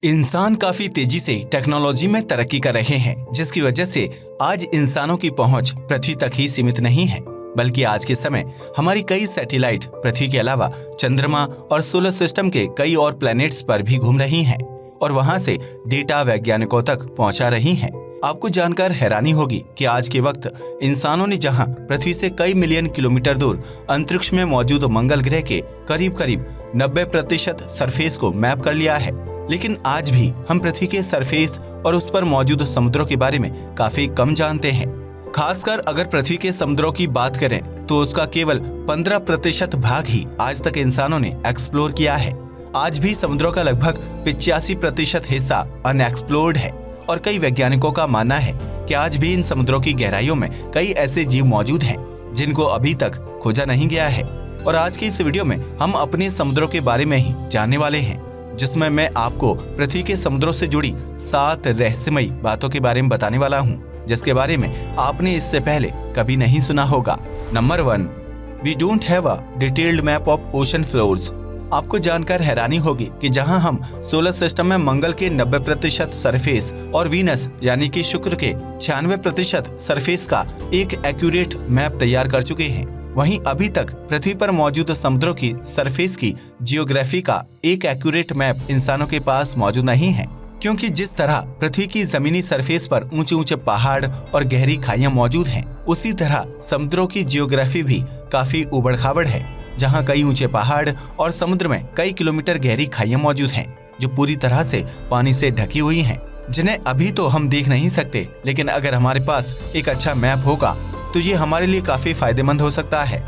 इंसान काफी तेजी से टेक्नोलॉजी में तरक्की कर रहे हैं, जिसकी वजह से आज इंसानों की पहुंच पृथ्वी तक ही सीमित नहीं है, बल्कि आज के समय हमारी कई सैटेलाइट पृथ्वी के अलावा चंद्रमा और सोलर सिस्टम के कई और प्लैनेट्स पर भी घूम रही हैं और वहां से डेटा वैज्ञानिकों तक पहुंचा रही हैं। आपको जानकर हैरानी होगी कि आज के वक्त इंसानों ने जहां पृथ्वी से कई मिलियन किलोमीटर दूर अंतरिक्ष में मौजूद मंगल ग्रह के करीब 90% सरफेस को मैप कर लिया है, लेकिन आज भी हम पृथ्वी के सरफेस और उस पर मौजूद समुद्रों के बारे में काफी कम जानते हैं। खासकर अगर पृथ्वी के समुद्रों की बात करें तो उसका केवल 15% भाग ही आज तक इंसानों ने एक्सप्लोर किया है। आज भी समुद्रों का लगभग 85% हिस्सा अनएक्सप्लोर्ड है और कई वैज्ञानिकों का मानना है कि आज भी इन समुद्रों की गहराइयों में कई ऐसे जीव मौजूद हैं जिनको अभी तक खोजा नहीं गया है। और आज की इस वीडियो में हम अपने समुद्रों के बारे में ही जानने वाले हैं, जिसमें मैं आपको पृथ्वी के समुद्रों से जुड़ी 7 रहस्यमयी बातों के बारे में बताने वाला हूँ, जिसके बारे में आपने इससे पहले कभी नहीं सुना होगा। Number 1, we don't have a detailed map of ocean floors. आपको जानकर हैरानी होगी कि जहां हम सोलर सिस्टम में मंगल के 90% सरफेस और वीनस यानी कि शुक्र के 96% सरफेस का एक एक्यूरेट मैप तैयार कर चुके हैं, वहीं अभी तक पृथ्वी पर मौजूद समुद्रों की सरफेस की जियोग्राफी का एक एक्यूरेट मैप इंसानों के पास मौजूद नहीं है। क्योंकि जिस तरह पृथ्वी की जमीनी सरफेस पर ऊंचे ऊंचे पहाड़ और गहरी खाइयां मौजूद हैं, उसी तरह समुद्रों की जियोग्राफी भी काफी उबड़ खाबड़ है, जहां कई ऊंचे पहाड़ और समुद्र में कई किलोमीटर गहरी खाइयां मौजूद हैं, जो पूरी तरह से पानी से ढकी हुई हैं, जिन्हें अभी तो हम देख नहीं सकते, लेकिन अगर हमारे पास एक अच्छा मैप होगा तो ये हमारे लिए काफी फायदेमंद हो सकता है,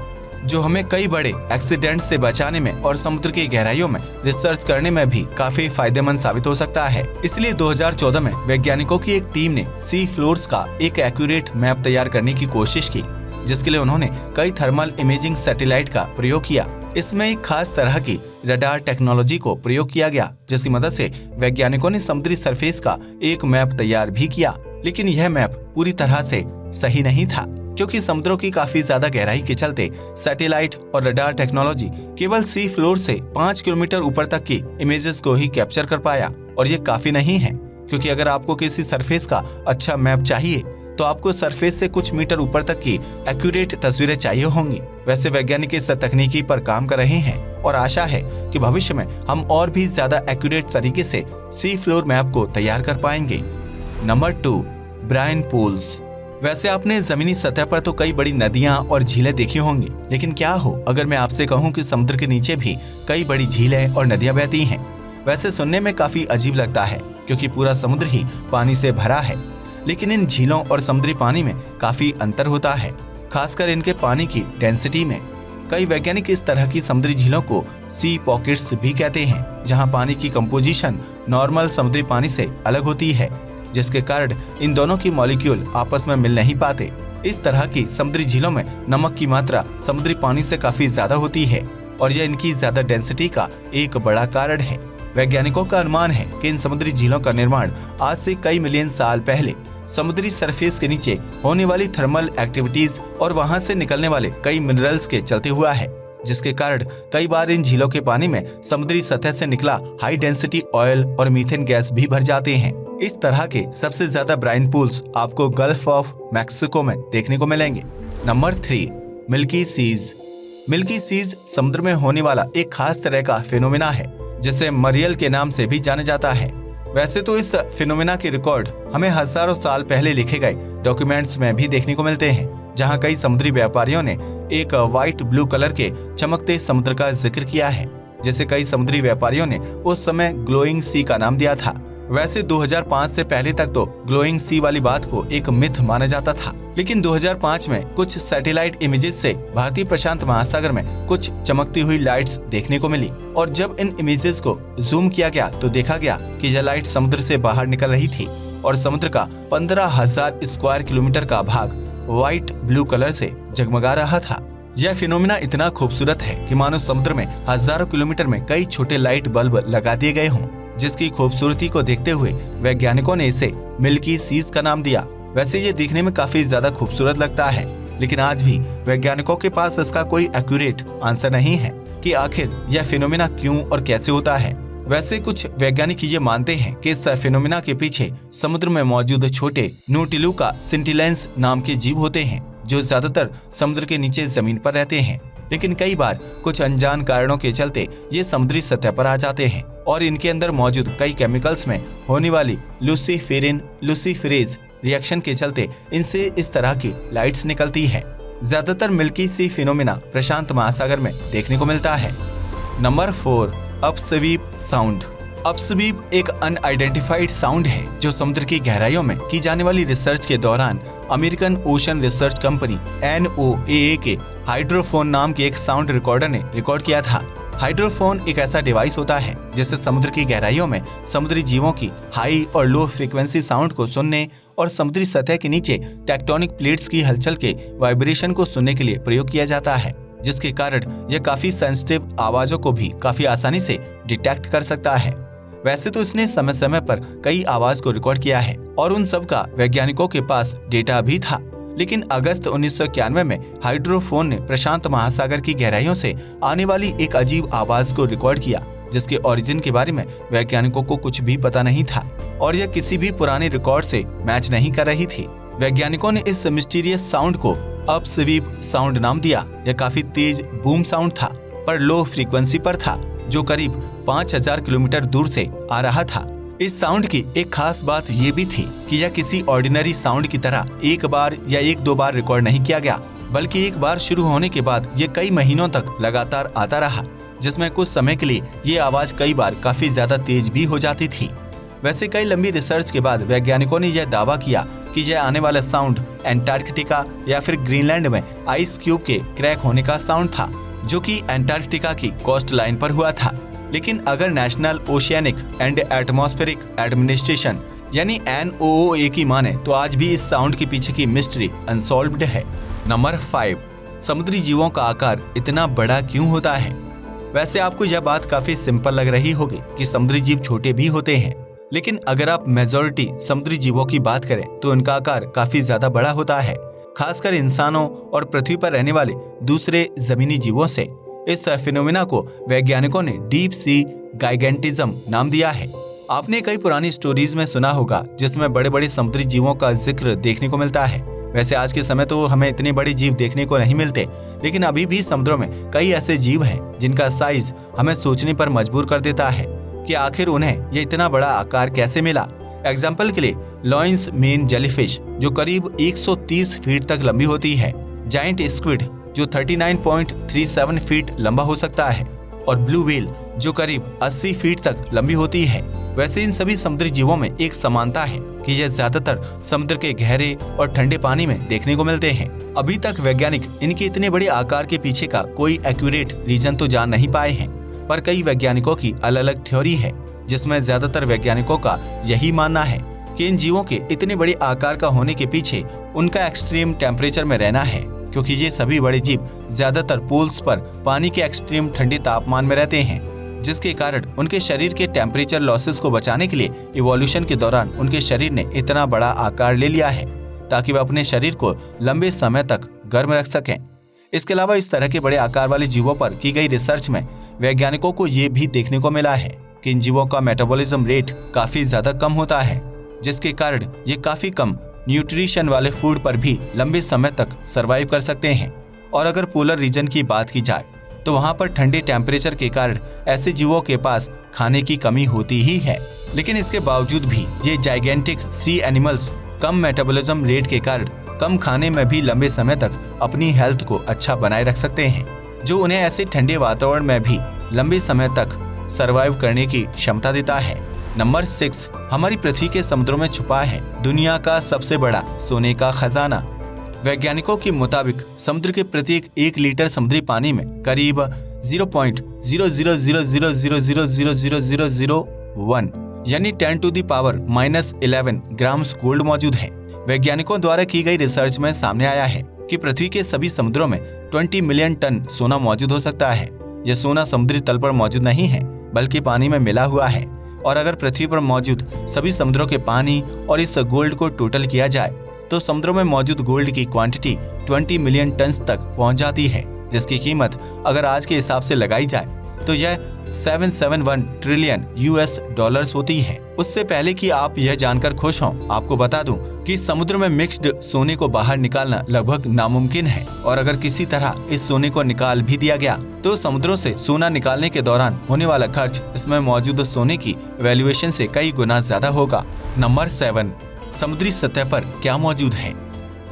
जो हमें कई बड़े एक्सीडेंट से बचाने में और समुद्र की गहराइयों में रिसर्च करने में भी काफी फायदेमंद साबित हो सकता है। इसलिए 2014 में वैज्ञानिकों की एक टीम ने सी फ्लोर्स का एक एक्यूरेट मैप तैयार करने की कोशिश की, जिसके लिए उन्होंने कई थर्मल इमेजिंग सैटेलाइट का प्रयोग किया। इसमें एक खास तरह की रडार टेक्नोलॉजी को प्रयोग किया गया, जिसकी मदद से वैज्ञानिकों ने समुद्री सरफेस का एक मैप तैयार भी किया। लेकिन यह मैप पूरी तरह से सही नहीं था, क्योंकि समुद्रों की काफी ज्यादा गहराई के चलते सैटेलाइट और रडार टेक्नोलॉजी केवल सी फ्लोर से 5 किलोमीटर ऊपर तक की इमेजेस को ही कैप्चर कर पाया। और ये काफी नहीं है, क्योंकि अगर आपको किसी सरफेस का अच्छा मैप चाहिए तो आपको सरफेस से कुछ मीटर ऊपर तक की एक्यूरेट तस्वीरें चाहिए होंगी। वैसे वैज्ञानिक इस तकनीकी पर काम कर रहे हैं और आशा है कि भविष्य में हम और भी ज्यादा एक्यूरेट तरीके से सी फ्लोर मैप को तैयार कर पाएंगे। Number 2, brine pools. वैसे आपने जमीनी सतह पर तो कई बड़ी नदियां और झीलें देखी होंगी, लेकिन क्या हो अगर मैं आपसे कहूं कि समुद्र के नीचे भी कई बड़ी झीलें और नदियां बहती हैं। वैसे सुनने में काफी अजीब लगता है, क्योंकि पूरा समुद्र ही पानी से भरा है, लेकिन इन झीलों और समुद्री पानी में काफी अंतर होता है, खासकर इनके पानी की डेंसिटी में। कई वैज्ञानिक इस तरह की समुद्री झीलों को सी पॉकेट्स भी कहते हैं, जहाँ पानी की कंपोजिशन नॉर्मल समुद्री पानी से अलग होती है, जिसके कारण इन दोनों की मॉलिक्यूल आपस में मिल नहीं पाते। इस तरह की समुद्री झीलों में नमक की मात्रा समुद्री पानी से काफी ज्यादा होती है और यह इनकी ज्यादा डेंसिटी का एक बड़ा कारण है। वैज्ञानिकों का अनुमान है कि इन समुद्री झीलों का निर्माण आज से कई मिलियन साल पहले समुद्री सरफेस के नीचे होने वाली थर्मल एक्टिविटीज और वहां से निकलने वाले कई मिनरल्स के चलते हुआ है, जिसके कारण कई बार इन झीलों के पानी में समुद्री सतह से निकला हाई डेंसिटी ऑयल और मीथेन गैस भी भर जाते हैं। इस तरह के सबसे ज्यादा ब्राइन पूल्स आपको गल्फ ऑफ मैक्सिको में देखने को मिलेंगे। Number 3, milky seas. Milky seas समुद्र में होने वाला एक खास तरह का फिनोमेना है, जिसे मरियल के नाम से भी जाना जाता है। वैसे तो इस फिनोमेना के रिकॉर्ड हमें हजारों साल पहले लिखे गए डॉक्यूमेंट्स में भी देखने को मिलते हैं, जहां कई समुद्री व्यापारियों ने एक व्हाइट ब्लू कलर के चमकते समुद्र का जिक्र किया है, जिसे कई समुद्री व्यापारियों ने उस समय ग्लोइंग सी का नाम दिया था। वैसे 2005 से पहले तक तो ग्लोइंग सी वाली बात को एक मिथ माना जाता था, लेकिन 2005 में कुछ सैटेलाइट इमेजेस से भारतीय प्रशांत महासागर में कुछ चमकती हुई लाइट्स देखने को मिली, और जब इन इमेजेस को जूम किया गया तो देखा गया कि यह लाइट समुद्र से बाहर निकल रही थी और समुद्र का 15,000 स्क्वायर किलोमीटर का भाग व्हाइट ब्लू कलर से जगमगा रहा था। यह फिनोमेना इतना खूबसूरत है कि मानो समुद्र में हजारों किलोमीटर में कई छोटे लाइट बल्ब लगा दिए गए हों, जिसकी खूबसूरती को देखते हुए वैज्ञानिकों ने इसे मिल्की सीज का नाम दिया। वैसे ये दिखने में काफी ज्यादा खूबसूरत लगता है, लेकिन आज भी वैज्ञानिकों के पास इसका कोई एक्यूरेट आंसर नहीं है कि आखिर यह फिनोमेना क्यों और कैसे होता है। वैसे कुछ वैज्ञानिक ये मानते हैं कि इस फिनोमिना के पीछे समुद्र में मौजूद छोटे नोटिलुका सिंटिलेंस नाम के जीव होते हैं, जो ज्यादातर समुद्र के नीचे जमीन पर रहते हैं, लेकिन कई बार कुछ अनजान कारणों के चलते ये समुद्री सतह पर आ जाते हैं और इनके अंदर मौजूद कई केमिकल्स में होने वाली लूसीफेरेज रिएक्शन के चलते इनसे इस तरह की लाइट्स निकलती है। ज्यादातर मिल्की सी फिनोमिना प्रशांत महासागर में देखने को मिलता है। Number 4, अपस्वीप sound. अपस्वीप एक अनआइडेंटिफाइड साउंड है जो समुद्र की गहराइयों में की जाने वाली रिसर्च के दौरान American ocean research company NOAA के हाइड्रोफोन नाम के एक साउंड रिकॉर्डर ने रिकॉर्ड किया था। हाइड्रोफोन एक ऐसा डिवाइस होता है जिससे समुद्र की गहराइयों में समुद्री जीवों की हाई और लो फ्रीक्वेंसी साउंड को सुनने और समुद्री सतह के नीचे टेक्टोनिक प्लेट्स की हलचल के वाइब्रेशन को सुनने के लिए प्रयोग किया जाता है, जिसके कारण यह काफी सेंसिटिव आवाजों को भी काफी आसानी से डिटेक्ट कर सकता है। वैसे तो इसने समय समय पर कई आवाज को रिकॉर्ड किया है और उन सब का वैज्ञानिकों के पास डेटा भी था, लेकिन अगस्त 1991 में हाइड्रोफोन ने प्रशांत महासागर की गहराइयों से आने वाली एक अजीब आवाज को रिकॉर्ड किया, जिसके ओरिजिन के बारे में वैज्ञानिकों को कुछ भी पता नहीं था और यह किसी भी पुराने रिकॉर्ड से मैच नहीं कर रही थी। वैज्ञानिकों ने इस मिस्टीरियस साउंड को अपस्वीप साउंड नाम दिया। यह काफी तेज बूम साउंड था पर लो फ्रीक्वेंसी पर था, जो करीब 5000 किलोमीटर दूर से आ रहा था। इस साउंड की एक खास बात ये भी थी कि यह किसी ऑर्डिनरी साउंड की तरह एक बार या एक दो बार रिकॉर्ड नहीं किया गया, बल्कि एक बार शुरू होने के बाद ये कई महीनों तक लगातार आता रहा, जिसमें कुछ समय के लिए ये आवाज कई बार काफी ज्यादा तेज भी हो जाती थी। वैसे कई लंबी रिसर्च के बाद वैज्ञानिकों ने यह दावा किया कि यह आने वाला साउंड एंटार्कटिका या फिर ग्रीनलैंड में आइस क्यूब के क्रैक होने का साउंड था, जो कि एंटार्कटिका की कोस्ट लाइन पर हुआ था। लेकिन अगर national oceanic and atmospheric administration यानी NOAA की माने तो आज भी इस साउंड के पीछे की मिस्ट्री अनसॉल्व्ड है। नंबर 5, समुद्री जीवों का आकार इतना बड़ा क्यों होता है? वैसे आपको यह बात काफी सिंपल लग रही होगी कि समुद्री जीव छोटे भी होते हैं, लेकिन अगर आप मेजॉरिटी समुद्री जीवों की बात करें तो उनका आकार काफी ज्यादा बड़ा होता है, खासकर इंसानों और पृथ्वी पर रहने वाले दूसरे जमीनी जीवों से। इस फिनोमिना को वैज्ञानिकों ने डीप सी गाइगेंटिज्म नाम दिया है। आपने कई पुरानी स्टोरीज में सुना होगा जिसमें बड़े बड़े समुद्री जीवों का जिक्र देखने को मिलता है। वैसे आज के समय तो हमें इतने बड़े जीव देखने को नहीं मिलते, लेकिन अभी भी समुद्रों में कई ऐसे जीव हैं जिनका साइज हमें सोचने पर मजबूर कर देता है कि आखिर उन्हें ये इतना बड़ा आकार कैसे मिला। एग्जाम्पल के लिए लॉयंस मेन जेलीफिश जो करीब 130 फीट तक लंबी होती है, जायंट स्क्विड जो 39.37 फीट लंबा हो सकता है और ब्लू व्हेल जो करीब 80 फीट तक लंबी होती है। वैसे इन सभी समुद्री जीवों में एक समानता है कि यह ज्यादातर समुद्र के गहरे और ठंडे पानी में देखने को मिलते हैं। अभी तक वैज्ञानिक इनके इतने बड़े आकार के पीछे का कोई एक्यूरेट रीजन तो जान नहीं पाए हैं, पर कई वैज्ञानिकों की अलग अलग थ्योरी है, जिसमें ज्यादातर वैज्ञानिकों का यही मानना है कि इन जीवों के इतने बड़े आकार का होने के पीछे उनका एक्सट्रीम टेम्परेचर में रहना है, क्योंकि ये सभी बड़े जीव ज्यादातर पोल्स पर पानी के एक्सट्रीम ठंडे तापमान में रहते हैं, जिसके कारण उनके शरीर के टेम्परेचर लॉसेस को बचाने के लिए इवोल्यूशन के दौरान उनके शरीर ने इतना बड़ा आकार ले लिया है ताकि वह अपने शरीर को लंबे समय तक गर्म रख सकें। इसके अलावा इस तरह के बड़े आकार वाले जीवों पर की गई रिसर्च में वैज्ञानिकों को ये भी देखने को मिला है कि इन जीवों का मेटाबॉलिज्म रेट काफी ज्यादा कम होता है, जिसके कारण ये काफी कम न्यूट्रिशन वाले फूड पर भी लंबे समय तक सरवाइव कर सकते हैं। और अगर पोलर रीजन की बात की जाए तो वहाँ पर ठंडे टेम्परेचर के कारण ऐसे जीवों के पास खाने की कमी होती ही है, लेकिन इसके बावजूद भी ये जाइगेंटिक सी एनिमल्स कम मेटाबॉलिज्म रेट के कारण कम खाने में भी लंबे समय तक अपनी हेल्थ को अच्छा बनाए रख सकते हैं, जो उन्हें ऐसे ठंडे वातावरण में भी लंबे समय तक सरवाइव करने की क्षमता देता है। नंबर 6, हमारी पृथ्वी के समुद्रों में छुपा है दुनिया का सबसे बड़ा सोने का खजाना। वैज्ञानिकों के मुताबिक समुद्र के प्रत्येक 1 लीटर समुद्री पानी में करीब 0.00000000001 यानी 10⁻⁻11 ग्राम्स गोल्ड मौजूद है। वैज्ञानिकों द्वारा की गई रिसर्च में सामने आया है कि पृथ्वी के सभी समुद्रों में 20 मिलियन टन सोना मौजूद हो सकता है। यह सोना समुद्री तल पर मौजूद नहीं है, बल्कि पानी में मिला हुआ है। और अगर पृथ्वी पर मौजूद सभी समुद्रों के पानी और इस गोल्ड को टोटल किया जाए तो समुद्रों में मौजूद गोल्ड की क्वांटिटी 20 मिलियन टन तक पहुंच जाती है, जिसकी कीमत अगर आज के हिसाब से लगाई जाए तो यह $771 ट्रिलियन US होती है। उससे पहले कि आप यह जानकर खुश हों, आपको बता दूं कि समुद्र में मिक्स्ड सोने को बाहर निकालना लगभग नामुमकिन है, और अगर किसी तरह इस सोने को निकाल भी दिया गया तो समुद्रों से सोना निकालने के दौरान होने वाला खर्च इसमें मौजूद सोने की वैल्यूएशन से कई गुना ज्यादा होगा। नंबर 7, समुद्री सतह पर क्या मौजूद है।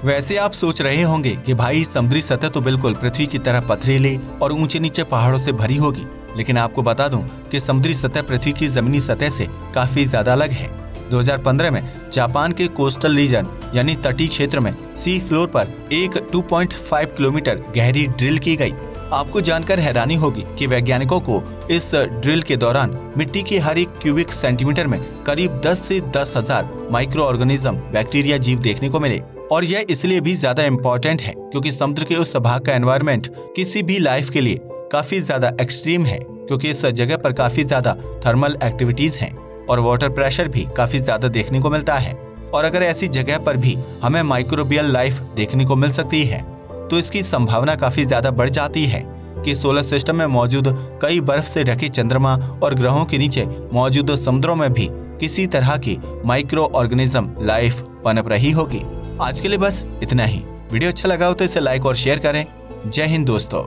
वैसे आप सोच रहे होंगे कि भाई समुद्री सतह तो बिल्कुल पृथ्वी की तरह पथरीले और ऊंचे नीचे पहाड़ों से भरी होगी, लेकिन आपको बता दूं कि समुद्री सतह पृथ्वी की जमीनी सतह से काफी ज्यादा अलग है। 2015 में जापान के कोस्टल रीजन यानी तटीय क्षेत्र में सी फ्लोर पर एक 2.5 किलोमीटर गहरी ड्रिल की गई। आपको जानकर हैरानी होगी कि वैज्ञानिकों को इस ड्रिल के दौरान मिट्टी के हर एक क्यूबिक सेंटीमीटर में करीब 10 से 10,000 माइक्रो ऑर्गेनिज्म बैक्टीरिया जीव देखने को मिले। और यह इसलिए भी ज्यादा इम्पोर्टेंट है क्योंकि समुद्र के उस भाग का एनवायरनमेंट किसी भी लाइफ के लिए काफी ज्यादा एक्सट्रीम है, क्योंकि इस जगह पर काफी ज्यादा थर्मल एक्टिविटीज हैं और वाटर प्रेशर भी काफी ज्यादा देखने को मिलता है। और अगर ऐसी जगह पर भी हमें माइक्रोबियल लाइफ देखने को मिल सकती है तो इसकी संभावना काफी ज्यादा बढ़ जाती है कि सोलर सिस्टम में मौजूद कई बर्फ से ढके चंद्रमा और ग्रहों के नीचे मौजूद समुद्रों में भी किसी तरह की माइक्रो ऑर्गेनिज्म लाइफ पनप रही होगी। आज के लिए बस इतना ही। वीडियो अच्छा लगा हो तो इसे लाइक और शेयर करें। जय हिंद दोस्तों।